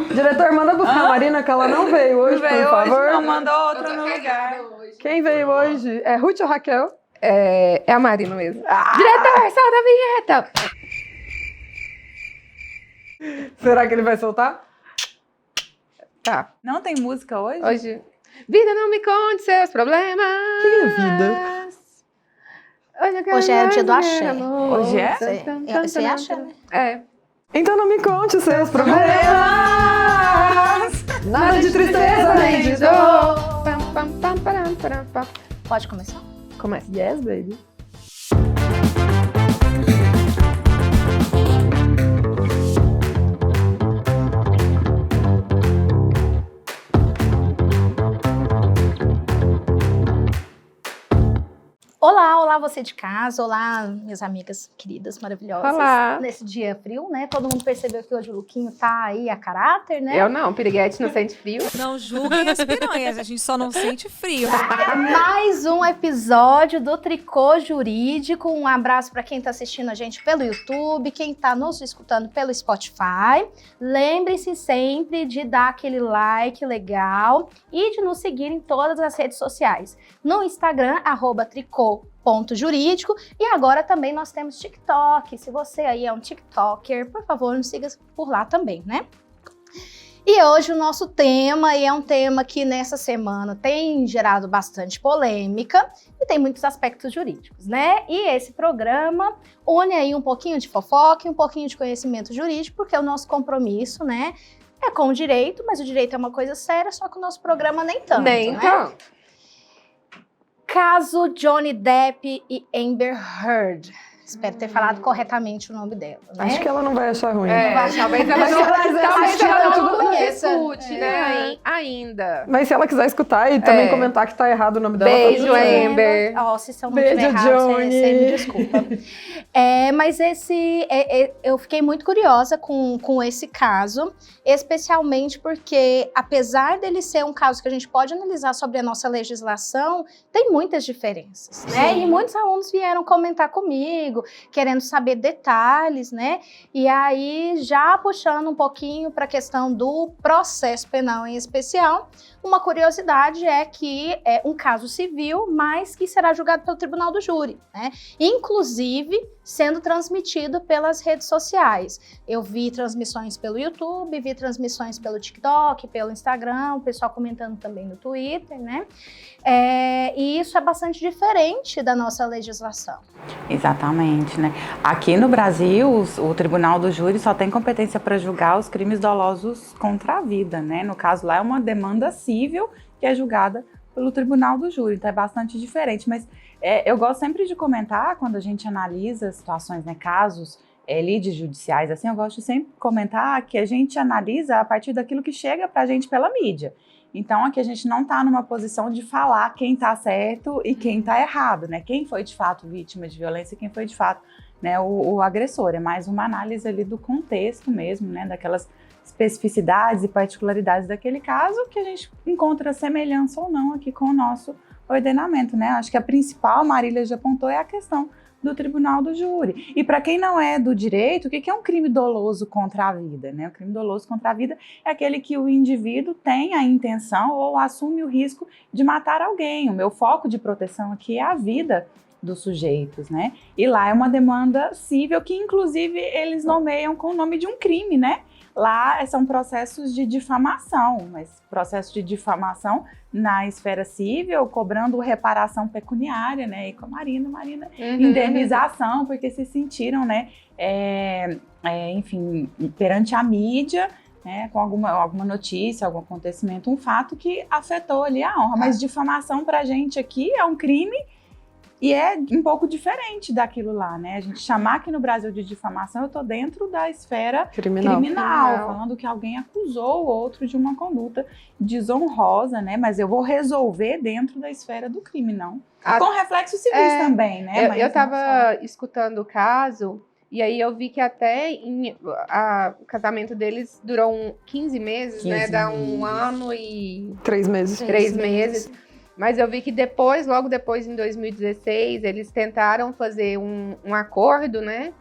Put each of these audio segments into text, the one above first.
Diretor, manda buscar a Marina, que ela não veio hoje, por favor. Não, mandou outra no lugar. Quem veio hoje? É Ruth ou Raquel? É a Marina mesmo. Diretor, solta a vinheta! Será que ele vai soltar? Tá. Não tem música hoje? Hoje... Vida, não me conte seus problemas. Que é vida? Hoje é o dia do axé. Hoje é? Você acha, né? É. Então não me conte os seus problemas. Nada de tristeza nem de dor. Pam, pam, pam, param, param, pam. Pode começar? Começa. Yes, baby. Olá, olá você de casa, olá minhas amigas queridas, maravilhosas. Olá. Nesse dia frio, né? Todo mundo percebeu que hoje o Luquinho tá aí a caráter, né? Eu não, piriguete não sente frio. Não julguem as piranhas, a gente só não sente frio. Mais um episódio do Tricô Jurídico. Um abraço para quem tá assistindo a gente pelo YouTube, quem tá nos escutando pelo Spotify. Lembre-se sempre de dar aquele like legal e de nos seguir em todas as redes sociais. No Instagram, @tricô.jurídico, e agora também nós temos TikTok. Se você aí é um TikToker, por favor, nos siga por lá também, né? E hoje o nosso tema, e é um tema que nessa semana tem gerado bastante polêmica e tem muitos aspectos jurídicos, né? E esse programa une aí um pouquinho de fofoca e um pouquinho de conhecimento jurídico, porque o nosso compromisso, né, é com o direito, mas o direito é uma coisa séria, só que o nosso programa nem tanto, Nem né? tanto. Caso Johnny Depp e Amber Heard. Espero ter falado corretamente o nome dela, né? Acho que ela não vai achar ruim. Talvez ela Mas se ela quiser assistir, tá tudo bem. conheça. escute, né? Ainda. Mas se ela quiser escutar e também comentar que tá errado o nome dela, Beijo, tá tudo bem. Amber. Ó, se seu nome Beijo, estiver errado, Johnny. você me desculpa. Mas eu fiquei muito curiosa com esse caso, especialmente porque, apesar dele ser um caso que a gente pode analisar sobre a nossa legislação, tem muitas diferenças, né? E muitos alunos vieram comentar comigo, querendo saber detalhes, né? E aí, já puxando um pouquinho para a questão do processo penal em especial, uma curiosidade é que é um caso civil, mas que será julgado pelo Tribunal do Júri, né? Inclusive, sendo transmitido pelas redes sociais. Eu vi transmissões pelo YouTube, vi transmissões pelo TikTok, pelo Instagram, o pessoal comentando também no Twitter, né? E isso é bastante diferente da nossa legislação. Exatamente, né? Aqui no Brasil, o Tribunal do Júri só tem competência para julgar os crimes dolosos contra a vida, né? No caso lá é uma demanda civil que é julgada pelo Tribunal do Júri, então é bastante diferente, mas eu gosto sempre de comentar, quando a gente analisa situações, né, casos, lides judiciais, assim, eu gosto de sempre comentar que a gente analisa a partir daquilo que chega pra gente pela mídia. Então, aqui a gente não está numa posição de falar quem está certo e quem está errado, né? Quem foi de fato vítima de violência e quem foi de fato, né, o agressor. É mais uma análise ali do contexto mesmo, né? Daquelas especificidades e particularidades daquele caso que a gente encontra semelhança ou não aqui com o nosso ordenamento, né? Acho que a principal, a Marília já apontou, é a questão do Tribunal do Júri. E para quem não é do direito, o que é um crime doloso contra a vida, né? O crime doloso contra a vida é aquele que o indivíduo tem a intenção ou assume o risco de matar alguém. O meu foco de proteção aqui é a vida dos sujeitos, né? E lá é uma demanda civil que, inclusive, eles nomeiam com o nome de um crime, né? Lá são processos de difamação, mas processo de difamação na esfera civil, cobrando reparação pecuniária, né? E com a Marina, indenização, porque se sentiram, né? Enfim, perante a mídia, né? Com alguma notícia, algum acontecimento, um fato que afetou ali a honra. Mas difamação pra gente aqui é um crime. E é um pouco diferente daquilo lá, né? A gente chamar aqui no Brasil de difamação, eu tô dentro da esfera criminal, falando que alguém acusou o outro de uma conduta desonrosa, né? Mas eu vou resolver dentro da esfera do crime, não. Com reflexos civis também, né? Eu tava escutando o caso, e aí eu vi que até o casamento deles durou 15 meses, né? Dá um ano e... 3 meses. 3 meses. Mas eu vi que logo depois, em 2016, eles tentaram fazer um acordo, né?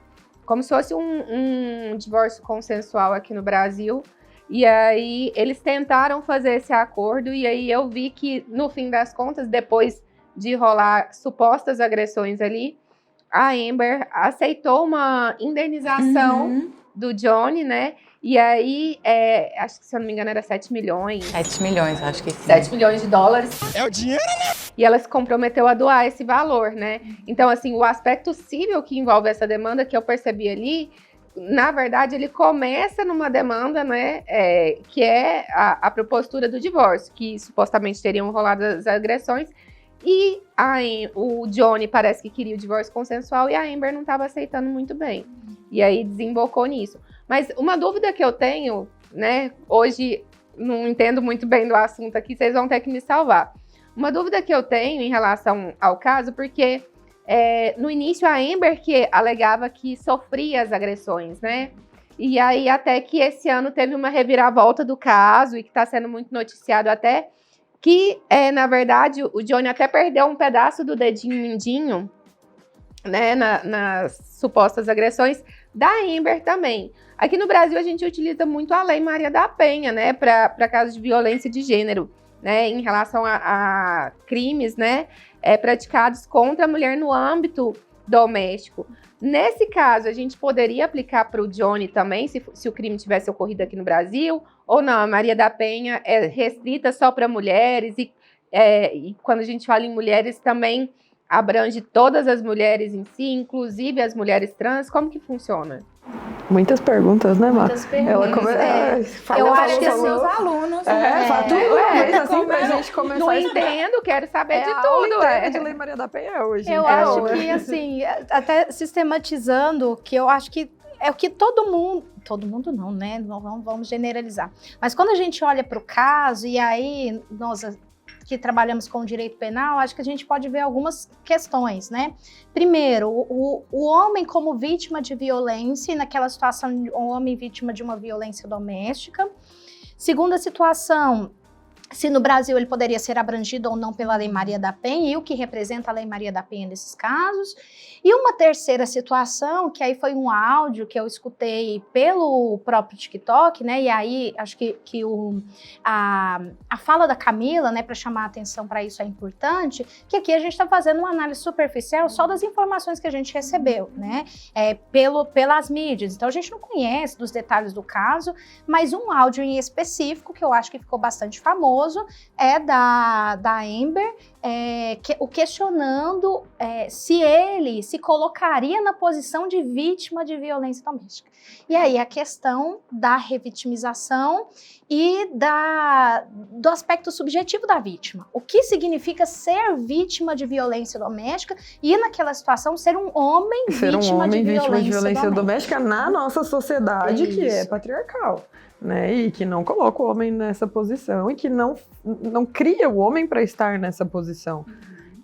Como se fosse um divórcio consensual aqui no Brasil. E aí eles tentaram fazer esse acordo e aí eu vi que, no fim das contas, depois de rolar supostas agressões ali, a Amber aceitou uma indenização do Johnny, né? E aí, acho que se eu não me engano era 7 milhões. 7 milhões, acho que sim. 7 milhões de dólares. É o dinheiro, né? E ela se comprometeu a doar esse valor, né? Então, assim, o aspecto civil que envolve essa demanda, que eu percebi ali, na verdade, ele começa numa demanda, né, que é a propositura do divórcio, que supostamente teriam rolado as agressões, e o Johnny parece que queria o divórcio consensual e a Amber não estava aceitando muito bem. E aí desembocou nisso. Mas uma dúvida que eu tenho, né, hoje não entendo muito bem do assunto aqui, vocês vão ter que me salvar. Uma dúvida que eu tenho em relação ao caso, porque no início a Amber que alegava que sofria as agressões, né? E aí até que esse ano teve uma reviravolta do caso e que está sendo muito noticiado até, que na verdade o Johnny até perdeu um pedaço do dedinho mindinho, né, nas supostas agressões da Amber também. Aqui no Brasil a gente utiliza muito a Lei Maria da Penha, né, para casos de violência de gênero, né, em relação a crimes, né, praticados contra a mulher no âmbito doméstico. Nesse caso, a gente poderia aplicar para o Johnny também, se o crime tivesse ocorrido aqui no Brasil, ou não, a Maria da Penha é restrita só para mulheres, e quando a gente fala em mulheres também abrange todas as mulheres em si, inclusive as mulheres trans, como que funciona? Muitas perguntas, né, Má? Muitas perguntas. Eu acho que seus alunos. Assim, pra gente começar. Não entendo, quero saber de a tudo. aula de Lei Maria da Penha hoje. Eu acho que, assim, até sistematizando, que eu acho que é o que todo mundo não, né? Não vamos generalizar. Mas quando a gente olha para o caso, e aí nós que trabalhamos com o direito penal, acho que a gente pode ver algumas questões, né? Primeiro, o homem como vítima de violência, naquela situação, o homem vítima de uma violência doméstica. Segunda situação, se no Brasil ele poderia ser abrangido ou não pela Lei Maria da Penha, e o que representa a Lei Maria da Penha nesses casos. E uma terceira situação, que aí foi um áudio que eu escutei pelo próprio TikTok, né? E aí acho que a fala da Camila, né, para chamar a atenção para isso é importante, que aqui a gente está fazendo uma análise superficial só das informações que a gente recebeu, né? Pelas mídias. Então a gente não conhece dos detalhes do caso, mas um áudio em específico, que eu acho que ficou bastante famoso, é da Amber, o questionando se ele se colocaria na posição de vítima de violência doméstica. E aí a questão da revitimização e do aspecto subjetivo da vítima. O que significa ser vítima de violência doméstica e, naquela situação, ser um homem vítima de violência doméstica na nossa sociedade, que é patriarcal. Né, e que não coloca o homem nessa posição e que não cria o homem para estar nessa posição.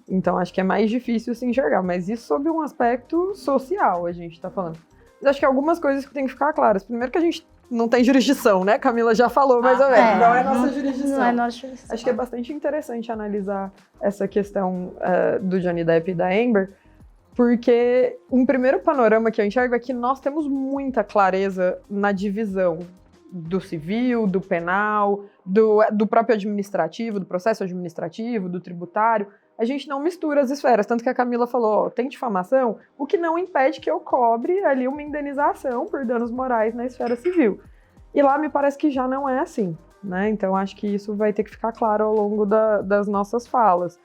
Então, acho que é mais difícil se enxergar, mas isso sob um aspecto social, a gente está falando. Mas acho que algumas coisas que tem que ficar claras. Primeiro que a gente não tem jurisdição, né? Camila já falou mais ou menos, não é nossa jurisdição. Não é nossa jurisdição. Acho que é bastante interessante analisar essa questão do Johnny Depp e da Amber, porque um primeiro panorama que eu enxergo é que nós temos muita clareza na divisão do civil, do penal, do próprio administrativo, do processo administrativo, do tributário. A gente não mistura as esferas, tanto que a Camila falou, tem difamação, o que não impede que eu cobre ali uma indenização por danos morais na esfera civil. E lá me parece que já não é assim, né? Então acho que isso vai ter que ficar claro ao longo das nossas falas.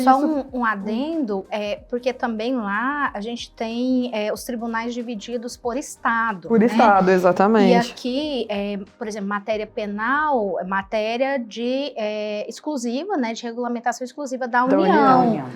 Só um adendo, porque também lá a gente tem os tribunais divididos por estado. Por estado, exatamente. E aqui, por exemplo, matéria penal, matéria exclusiva, né, de regulamentação exclusiva da União.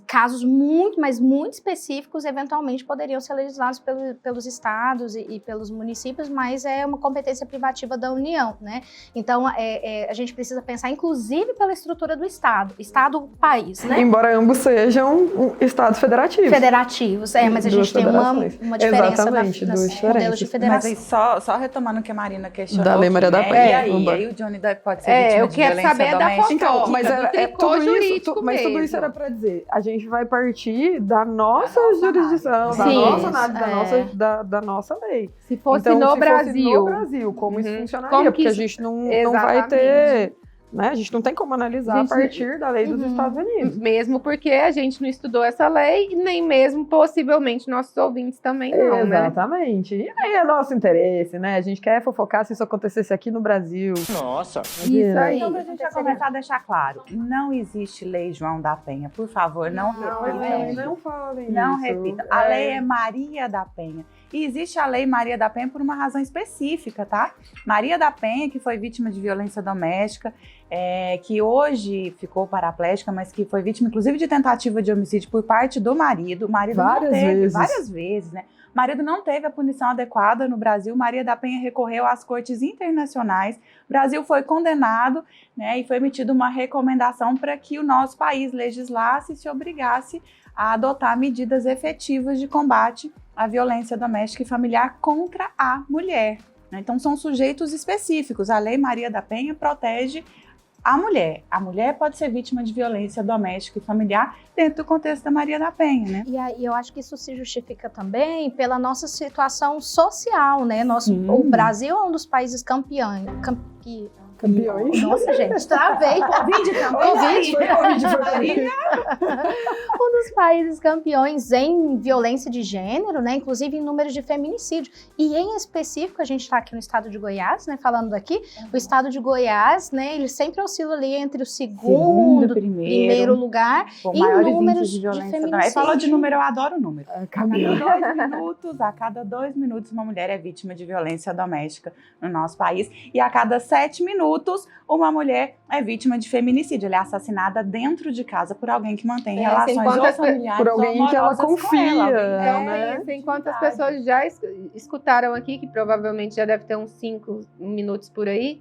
Casos muito, mas muito específicos, eventualmente poderiam ser legislados pelos estados e pelos municípios, mas é uma competência privativa da União, né? Então, a gente precisa pensar, inclusive, pela estrutura do Estado-país, né? Embora ambos sejam estados federativos. Federativos, mas a gente tem uma diferença nos modelos de federação. Mas aí, só retomando o que a Marina questionou. Da Lei Maria da Penha. E aí o Johnny Depp pode ser vítima de violência doméstica? Então, mas do tricô jurídico mas tudo isso era pra vai dizer? A gente vai partir da nossa jurisdição, da Sim. nossa análise, da nossa lei. Se fosse Então, no se Brasil. fosse no Brasil, como isso Uhum. funcionaria? Como que Porque isso- a gente não vai Exatamente. ter... Né? A gente não tem como analisar Gente, a partir da lei dos Estados Unidos. Mesmo porque a gente não estudou essa lei, e nem mesmo possivelmente nossos ouvintes também não, né? Exatamente. E aí é nosso interesse, né? A gente quer fofocar se isso acontecesse aqui no Brasil. Nossa. Isso aí. Então, pra gente já começar a deixar claro, não existe lei João da Penha, por favor, não repitam. Não falem Não isso. repitam. A lei é Maria da Penha. E existe a lei Maria da Penha por uma razão específica, tá? Maria da Penha, que foi vítima de violência doméstica, que hoje ficou paraplégica, mas que foi vítima, inclusive, de tentativa de homicídio por parte do marido. O marido Várias não teve, vezes. várias vezes, né? O marido não teve a punição adequada no Brasil. Maria da Penha recorreu às cortes internacionais. O Brasil foi condenado, né? E foi emitida uma recomendação para que o nosso país legislasse e se obrigasse a adotar medidas efetivas de combate à violência doméstica e familiar contra a mulher, né? Então, são sujeitos específicos. A Lei Maria da Penha protege a mulher. A mulher pode ser vítima de violência doméstica e familiar dentro do contexto da Maria da Penha, né? E aí eu acho que isso se justifica também pela nossa situação social, né? Sim. O Brasil é um dos países campeões. Campeões. Nossa, gente, travei. Covid também. Um dos países campeões em violência de gênero, né? Inclusive em números de feminicídio. E em específico, a gente está aqui no estado de Goiás, né? Falando daqui, o estado de Goiás, né? Ele sempre oscila ali entre o segundo, primeiro lugar com em maiores números índices de de violência feminicídio. doméstica. Falou de número, eu adoro número. Camila. A cada 2 minutos, uma mulher é vítima de violência doméstica no nosso país. E a cada 7 minutos, uma mulher é vítima de feminicídio. Ela é assassinada dentro de casa por alguém que mantém relações enquanto ou as- familiares por alguém ou que ela amorosas com confia, ela. Então, né? enquanto as pessoas já escutaram aqui, que provavelmente já deve ter uns 5 minutos por aí.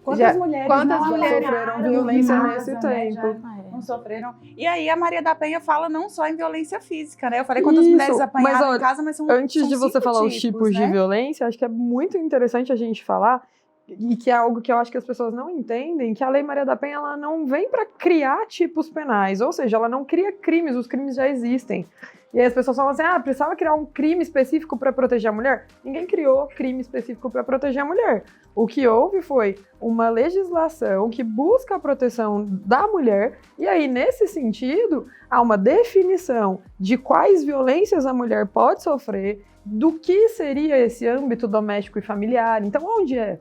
Quantas mulheres quantas não mulheres sofreram abandonaram violência em casa, nesse né? tempo? Já não sofreram. E aí a Maria da Penha fala não só em violência física, né? Eu falei quantas Isso, mulheres apanharam mas, olha, em casa, mas são Antes são de você 5 falar os tipos de né? violência, acho que é muito interessante a gente falar, e que é algo que eu acho que as pessoas não entendem, que a Lei Maria da Penha ela não vem para criar tipos penais, ou seja, ela não cria crimes, os crimes já existem. E aí as pessoas falam assim, precisava criar um crime específico para proteger a mulher? Ninguém criou crime específico para proteger a mulher. O que houve foi uma legislação que busca a proteção da mulher, e aí, nesse sentido, há uma definição de quais violências a mulher pode sofrer, do que seria esse âmbito doméstico e familiar. Então, onde é?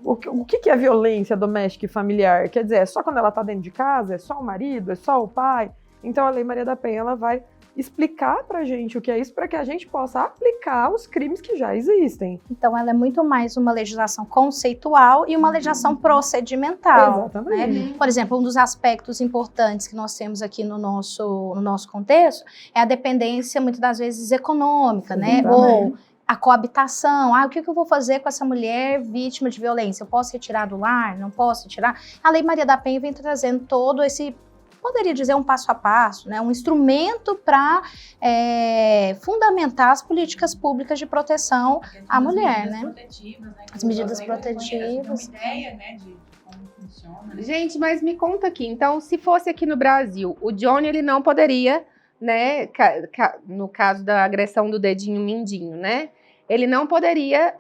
O que é violência doméstica e familiar? Quer dizer, é só quando ela está dentro de casa? É só o marido? É só o pai? Então, a Lei Maria da Penha ela vai explicar pra gente o que é isso, para que a gente possa aplicar os crimes que já existem. Então, ela é muito mais uma legislação conceitual e uma legislação procedimental. Exatamente. Né? Por exemplo, um dos aspectos importantes que nós temos aqui no nosso contexto é a dependência, muitas das vezes, econômica, né? Ou a coabitação. O que eu vou fazer com essa mulher vítima de violência? Eu posso retirar do lar? Não posso retirar? A Lei Maria da Penha vem trazendo todo esse, poderia dizer, um passo a passo, né? Um instrumento para fundamentar as políticas públicas de proteção à mulher, né? As medidas protetivas. Ideia, né, de como funciona, né? Gente, mas me conta aqui, então, se fosse aqui no Brasil, o Johnny, ele não poderia, né, no caso da agressão do dedinho mindinho, né, ele não poderia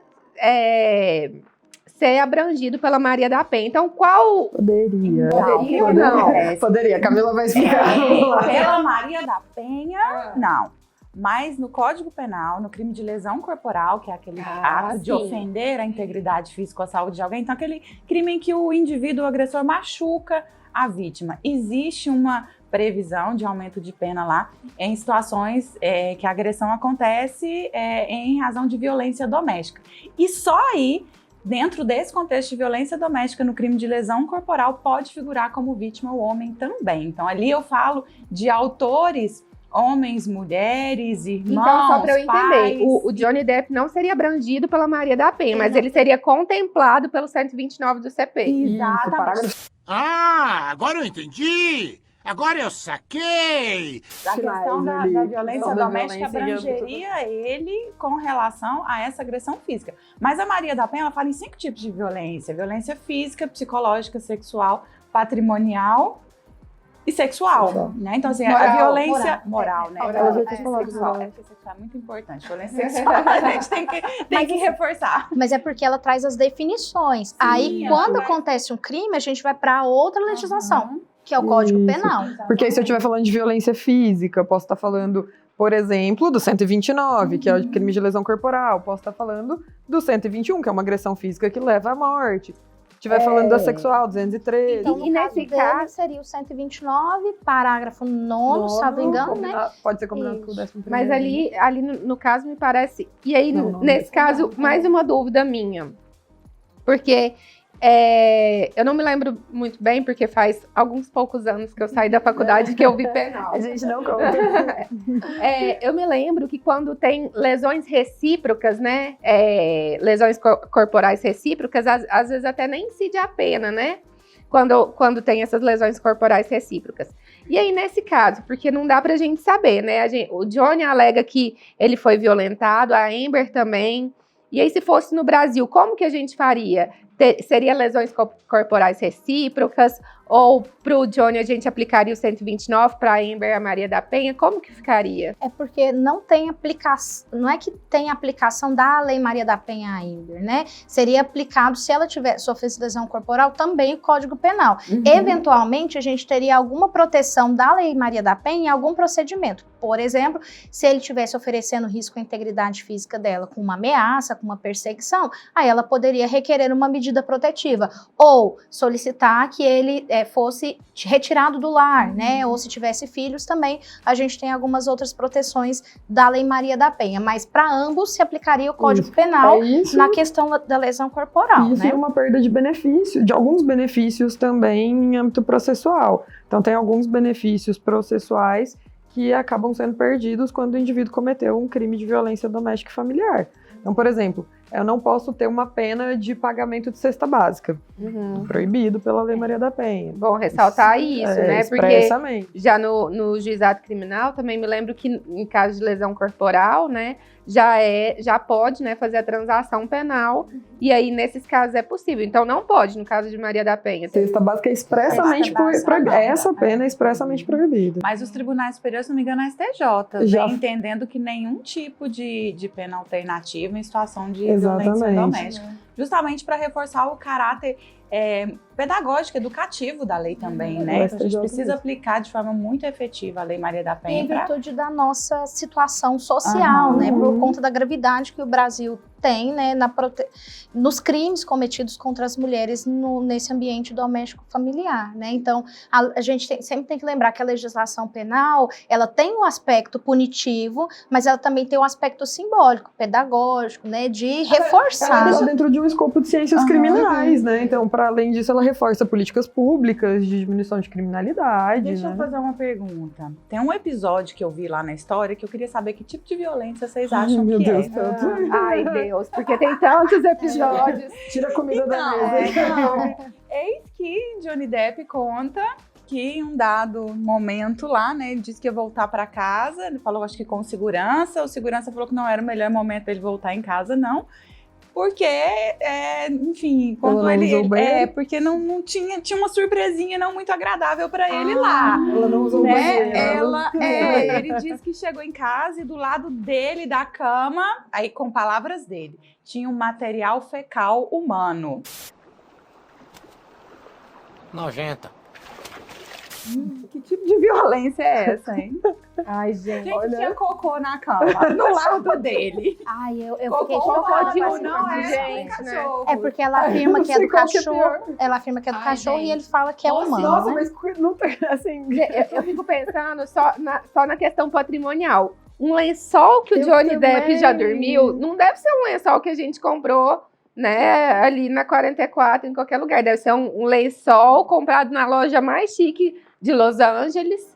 ser abrangido pela Maria da Penha. Então, qual... Poderia. Poderia ou não? Poderia. A Camila vai explicar. Pela Maria da Penha, não. Mas no Código Penal, no crime de lesão corporal, que é aquele ato de sim. ofender a integridade física ou a saúde de alguém, então aquele crime em que o indivíduo, o agressor, machuca a vítima. Existe uma previsão de aumento de pena lá em situações que a agressão acontece em razão de violência doméstica. E só aí, dentro desse contexto de violência doméstica, no crime de lesão corporal, pode figurar como vítima o homem também. Então ali eu falo de autores, homens, mulheres, irmãos, Então, só para eu entender, pais. o Johnny Depp não seria abrangido pela Maria da Penha, mas ele seria contemplado pelo 129 do CP. Isso, parágrafo. Agora eu entendi! Agora eu saquei! A questão da violência da doméstica violência abrangeria ele com relação a essa agressão física. Mas a Maria da Penha, ela fala em 5 tipos de violência. Violência física, psicológica, sexual, patrimonial e sexual, né? Então, assim, a violência moral, né? Moral, Sexual, porque sexual é muito importante. Violência sexual, a gente tem que reforçar. Mas é porque ela traz as definições. Aí, quando acontece um crime, a gente vai para outra legislação, que é o Código Penal. Porque aí, se eu estiver falando de violência física, eu posso estar falando, por exemplo, do 129, que é o crime de lesão corporal. Posso estar falando do 121, que é uma agressão física que leva à morte. Estiver falando da sexual, 213. Então, no caso dele, seria o 129, parágrafo 9, se não me engano, né? Pode ser combinado com o 11º. Mas ali no caso, me parece... E aí, nesse caso, mais uma dúvida minha. Porque eu não me lembro muito bem, porque faz alguns poucos anos que eu saí da faculdade que eu vi penal. A gente não conta. Eu me lembro que quando tem lesões recíprocas, né? Lesões corporais recíprocas, às vezes até nem incide a pena, né? Quando tem essas lesões corporais recíprocas. E aí, nesse caso, porque não dá pra gente saber, né? O Johnny alega que ele foi violentado, a Amber também. E aí, se fosse no Brasil, como que a gente faria? Seria lesões corporais recíprocas? Ou pro Johnny a gente aplicaria o 129, para a Amber e a Maria da Penha? Como que ficaria? É porque não tem aplicação, não é que tem aplicação da Lei Maria da Penha à Amber, né? Seria aplicado, se ela sofresse lesão corporal, também o Código Penal. Eventualmente, a gente teria alguma proteção da Lei Maria da Penha em algum procedimento. Por exemplo, se ele estivesse oferecendo risco à integridade física dela com uma ameaça, com uma perseguição, aí ela poderia requerer uma medida protetiva. Ou solicitar que ele fosse retirado do lar, né? Ou se tivesse filhos também, a gente tem algumas outras proteções da Lei Maria da Penha, mas para ambos se aplicaria o Código Penal na questão da lesão corporal, isso, né? E uma perda de benefício, de alguns benefícios também em âmbito processual. Então tem alguns benefícios processuais que acabam sendo perdidos quando o indivíduo cometeu um crime de violência doméstica e familiar. Então, por exemplo, eu não posso ter uma pena de pagamento de cesta básica. Proibido pela Lei Maria da Penha. Bom ressaltar isso, né? Expressamente. Porque já no juizado criminal, também me lembro que em caso de lesão corporal, né, já pode, né, fazer a transação penal, e aí nesses casos é possível. Então não pode, no caso de Maria da Penha. Cesta básica é expressamente proibida. Essa pena é expressamente proibida. Mas os tribunais superiores, se não me engano, a STJ vem entendendo que nenhum tipo de pena alternativa em situação de violência doméstica. Justamente para reforçar o caráter pedagógico, educativo da lei também, né? Então a gente precisa aplicar de forma muito efetiva a Lei Maria da Penha. Em virtude da nossa situação social, né? Por conta da gravidade que o Brasil tem, né? Nos crimes cometidos contra as mulheres nesse ambiente doméstico familiar, né? Então, a gente sempre tem que lembrar que a legislação penal, ela tem um aspecto punitivo, mas ela também tem um aspecto simbólico, pedagógico, né? De reforçar. Ela está dentro de um escopo de ciências criminais, né? Então, para além disso, ela reforça políticas públicas de diminuição de criminalidade. Deixa eu fazer uma pergunta. Tem um episódio que eu vi lá na história que eu queria saber que tipo de violência vocês acham que é. Ai, Deus, porque tem tantos episódios. Tira a comida da mesa. Eis que Johnny Depp conta que em um dado momento lá, né, ele disse que ia voltar para casa, ele falou, acho que com segurança, o segurança falou que não era o melhor momento para ele voltar em casa, não. Porque, enfim, quando porque não tinha uma surpresinha não muito agradável para ele lá. Ela não usou ele disse que chegou em casa e do lado dele, da cama, aí com palavras dele, tinha um material fecal humano. Nojenta. Que tipo de violência é essa, hein? Ai, gente. Tinha cocô na cama, no lado dele. Ai, eu fiquei Crocodilo não é gente, né? É porque ela afirma que é do cachorro. Ela afirma que é do cachorro e ele fala que é humano. Nossa, né? mas não tem assim. Eu fico pensando só na questão patrimonial. Um lençol que o Johnny Depp já dormiu, não deve ser um lençol que a gente comprou, né, ali na 44, em qualquer lugar. Deve ser um lençol comprado na loja mais chique de Los Angeles.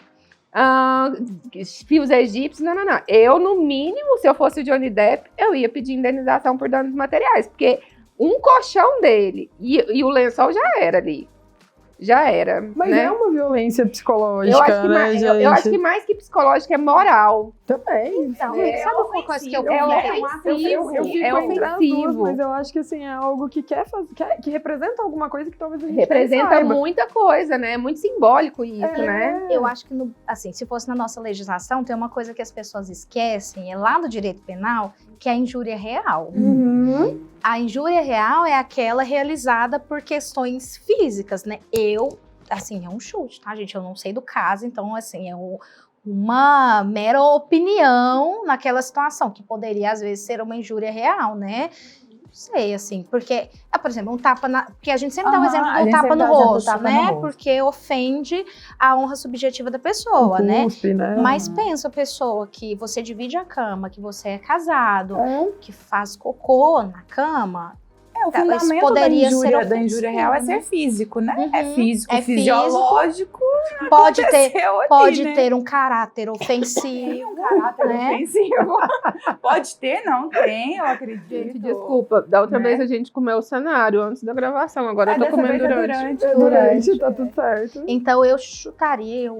Fios egípcios, não. Eu, no mínimo, se eu fosse o Johnny Depp, eu ia pedir indenização por danos materiais, porque um colchão dele e o lençol já era ali. já era. Mas né? é uma violência psicológica, eu acho que né, gente? eu acho que mais que psicológica é moral. Também. Então, É sabe uma coisa que eu ofensivo. Eu fico É entre as duas, ofensivo. mas eu acho que assim, é algo que quer fazer, que representa alguma coisa que talvez a gente Representa nem saiba. muita coisa, né? É muito simbólico isso, né? Eu acho que, assim, se fosse na nossa legislação, tem uma coisa que as pessoas esquecem, é lá do direito penal, que é a injúria real. Uhum. A injúria real é aquela realizada por questões físicas, né? Assim, é um chute, tá, gente? Eu não sei do caso, então, assim, uma mera opinião naquela situação, que poderia, às vezes, ser uma injúria real, né? Não sei, assim, porque, por exemplo, um tapa porque a gente sempre dá o exemplo do tapa no rosto, né? Porque ofende a honra subjetiva da pessoa, né? Cuspe, né? Mas pensa a pessoa que você divide a cama, que você é casado, que faz cocô na cama. O Isso fundamento poderia ser da ofensivo, injúria real é né? ser físico, né? Uhum. É físico, É fisiológico. Pode Aconteceu ali, né? ter um caráter ofensivo. Um caráter né? ofensivo. Pode ter, não tem, eu acredito. Gente, desculpa. Da outra Né? vez a gente comeu o cenário antes da gravação. Agora eu tô Dessa comendo vez é durante. Tá tudo certo. Então eu chutaria,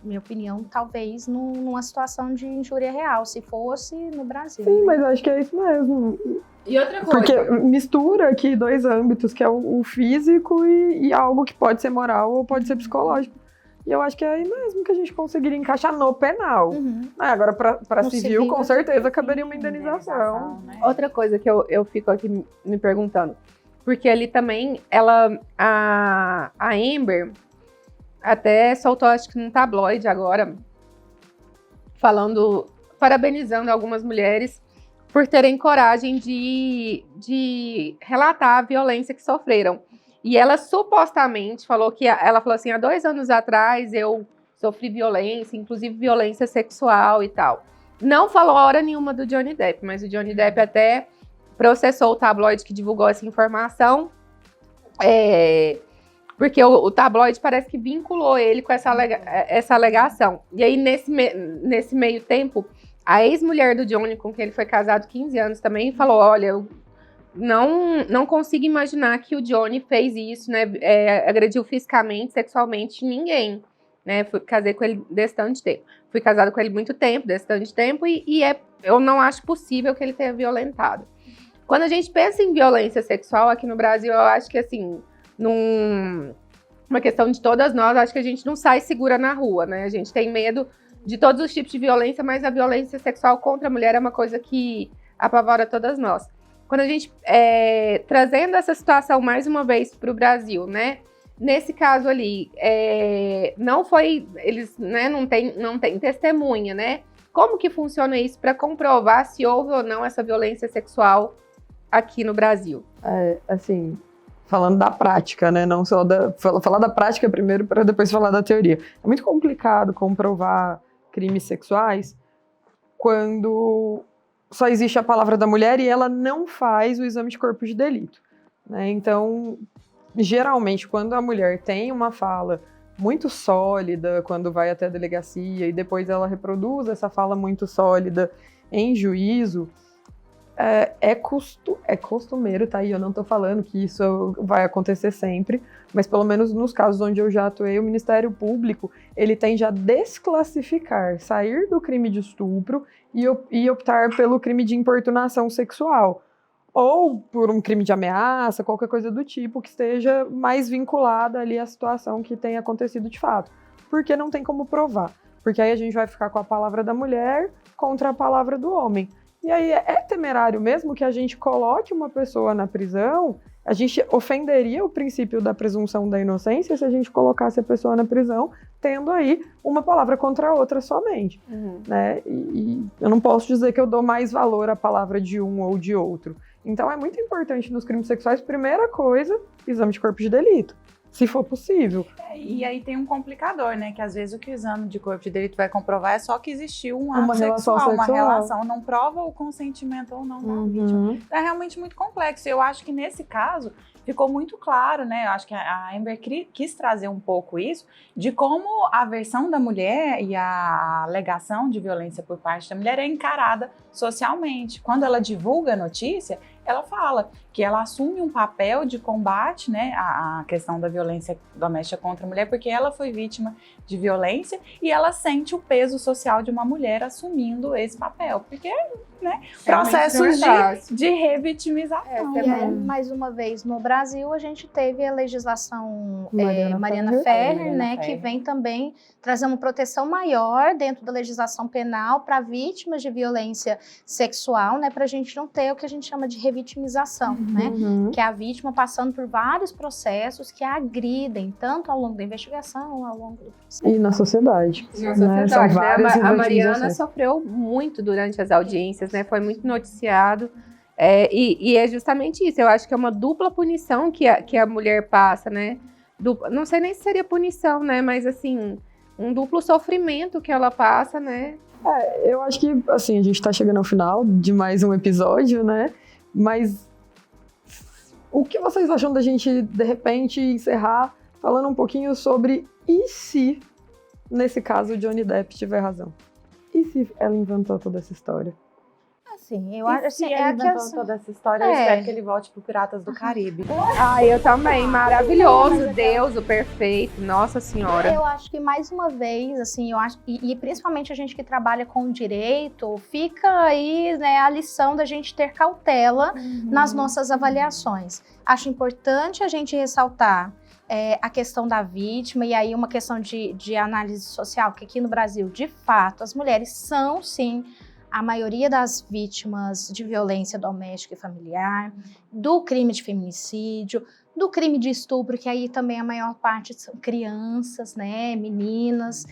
minha opinião, talvez numa situação de injúria real, se fosse no Brasil. Sim, mas eu acho que é isso mesmo. E outra coisa. Porque mistura aqui dois âmbitos, que é o físico e algo que pode ser moral ou pode ser psicológico. E eu acho que é aí mesmo que a gente conseguiria encaixar no penal. Uhum. Agora, pra No civil, com certeza Sim, caberia uma indenização. né? Outra coisa que eu fico aqui me perguntando. Porque ali também, a Amber até soltou, acho que num tabloide agora, parabenizando algumas mulheres por terem coragem de relatar a violência que sofreram. E ela supostamente falou assim, há 2 anos atrás eu sofri violência, inclusive violência sexual e tal. Não falou hora nenhuma do Johnny Depp, mas o Johnny Depp até processou o tabloide que divulgou essa informação, porque o tabloide parece que vinculou ele com essa alegação. E aí, nesse meio tempo, a ex-mulher do Johnny, com quem ele foi casado 15 anos também, falou, olha, eu não consigo imaginar que o Johnny fez isso, né? Agrediu fisicamente, sexualmente ninguém, né? Casei com ele desse tanto de tempo. Fui casada com ele muito tempo, desse tanto de tempo, eu não acho possível que ele tenha violentado. Quando a gente pensa em violência sexual aqui no Brasil, eu acho que, assim, uma questão de todas nós, acho que a gente não sai segura na rua, né? A gente tem medo de todos os tipos de violência, mas a violência sexual contra a mulher é uma coisa que apavora todas nós. Quando a gente, trazendo essa situação mais uma vez para o Brasil, né? Nesse caso ali, não foi, eles, né, não tem testemunha, né? Como que funciona isso para comprovar se houve ou não essa violência sexual aqui no Brasil? Assim, falando da prática, né? Não só falar da prática primeiro para depois falar da teoria. É muito complicado comprovar crimes sexuais quando só existe a palavra da mulher e ela não faz o exame de corpo de delito, né? Então, geralmente, quando a mulher tem uma fala muito sólida, quando vai até a delegacia e depois ela reproduz essa fala muito sólida em juízo, é costumeiro, tá? E eu não tô falando que isso vai acontecer sempre, mas pelo menos nos casos onde eu já atuei, o Ministério Público, ele tende a desclassificar, sair do crime de estupro e optar pelo crime de importunação sexual, ou por um crime de ameaça, qualquer coisa do tipo que esteja mais vinculada ali à situação que tenha acontecido de fato, porque não tem como provar, porque aí a gente vai ficar com a palavra da mulher contra a palavra do homem. E aí é temerário mesmo que a gente coloque uma pessoa na prisão, a gente ofenderia o princípio da presunção da inocência se a gente colocasse a pessoa na prisão tendo aí uma palavra contra a outra somente, né? E eu não posso dizer que eu dou mais valor à palavra de um ou de outro. Então é muito importante nos crimes sexuais, primeira coisa, exame de corpo de delito, se for possível. E aí tem um complicador, né? Que às vezes o que o exame de corpo de delito vai comprovar é só que existiu um ato relação sexual, uma sexual. relação, não prova o consentimento ou não da vítima. É realmente muito complexo. Eu acho que nesse caso ficou muito claro, né? Eu acho que a Amber quis trazer um pouco isso, de como a versão da mulher e a alegação de violência por parte da mulher é encarada socialmente. Quando ela divulga a notícia, ela fala que ela assume um papel de combate, né, à questão da violência doméstica contra a mulher, porque ela foi vítima de violência e ela sente o peso social de uma mulher assumindo esse papel, porque, né, processos de revitimização. E aí, mais uma vez, no Brasil, a gente teve a legislação Mariana Ferrer, né, que vem também trazendo proteção maior dentro da legislação penal para vítimas de violência sexual, né, para a gente não ter o que a gente chama de revitimização, né, que é a vítima passando por vários processos que a agridem, tanto ao longo da investigação, ao longo do processo. E na sociedade. Na Né? sociedade, São né? várias A Mariana revitimizações. sofreu muito durante as audiências, né? Foi muito noticiado. E é justamente isso. Eu acho que é uma dupla punição que a mulher passa, né? Não sei nem se seria punição, né? Mas, assim, um duplo sofrimento que ela passa, né? Eu acho que, assim, a gente tá chegando ao final de mais um episódio, né? Mas o que vocês acham da gente, de repente, encerrar falando um pouquinho sobre e se, nesse caso, o Johnny Depp tiver razão? E se ela inventou toda essa história? Assim, eu acho assim, ele inventou toda essa história, eu espero que ele volte pro Piratas do Caribe. Eu também. Maravilhoso. Deus, o perfeito. Nossa Senhora. Eu acho que, mais uma vez, assim, eu acho, e principalmente a gente que trabalha com o direito, fica aí, né, a lição da gente ter cautela nas nossas avaliações. Acho importante a gente ressaltar a questão da vítima, e aí uma questão de análise social, que aqui no Brasil, de fato, as mulheres são, sim, a maioria das vítimas de violência doméstica e familiar, do crime de feminicídio, do crime de estupro, que aí também a maior parte são crianças, né, meninas.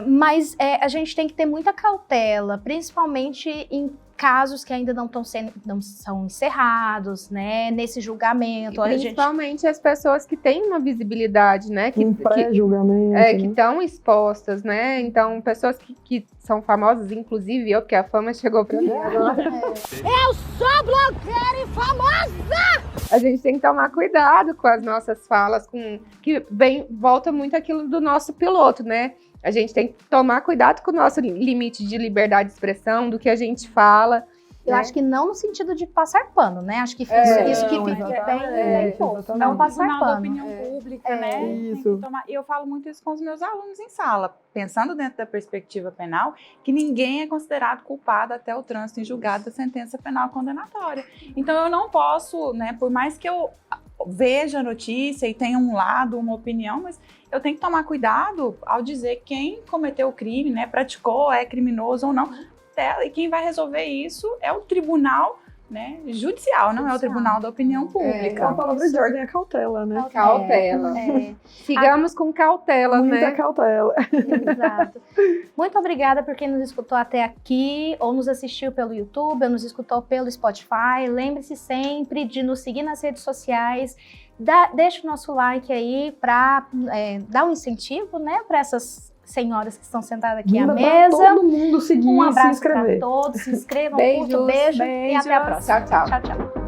Mas a gente tem que ter muita cautela, principalmente em casos que ainda não são encerrados, né, nesse julgamento. Principalmente as pessoas que têm uma visibilidade, né? Um pré-julgamento. Que estão expostas, né? Então, pessoas que são famosas, inclusive eu, porque a fama chegou pra mim agora. Eu sou blogueira e famosa! A gente tem que tomar cuidado com as nossas falas, volta muito aquilo do nosso piloto, né? A gente tem que tomar cuidado com o nosso limite de liberdade de expressão, do que a gente fala. Eu acho que não no sentido de passar pano, né? Acho que isso que fica bem pouco. Não passar da pano. opinião pública, né? Isso. E eu falo muito isso com os meus alunos em sala, pensando dentro da perspectiva penal, que ninguém é considerado culpado até o trânsito em julgado da sentença penal condenatória. Então eu não posso, né, por mais que eu veja a notícia e tenha um lado, uma opinião, mas eu tenho que tomar cuidado ao dizer quem cometeu o crime, né, praticou, é criminoso ou não. E quem vai resolver isso é o tribunal, né, judicial, não é o tribunal da opinião pública. A palavra de ordem é cautela, né? Cautela. Sigamos com cautela, Muita né? cautela. Exato. Muito obrigada por quem nos escutou até aqui, ou nos assistiu pelo YouTube, ou nos escutou pelo Spotify. Lembre-se sempre de nos seguir nas redes sociais. Deixa o nosso like aí para dar um incentivo, né, para essas senhoras que estão sentadas aqui à mesa. Pra todo mundo seguir Um e se abraço para inscrever. todos, se inscrevam, Beijos, curtam, beijo e até a próxima. Tchau, tchau. Tchau, tchau.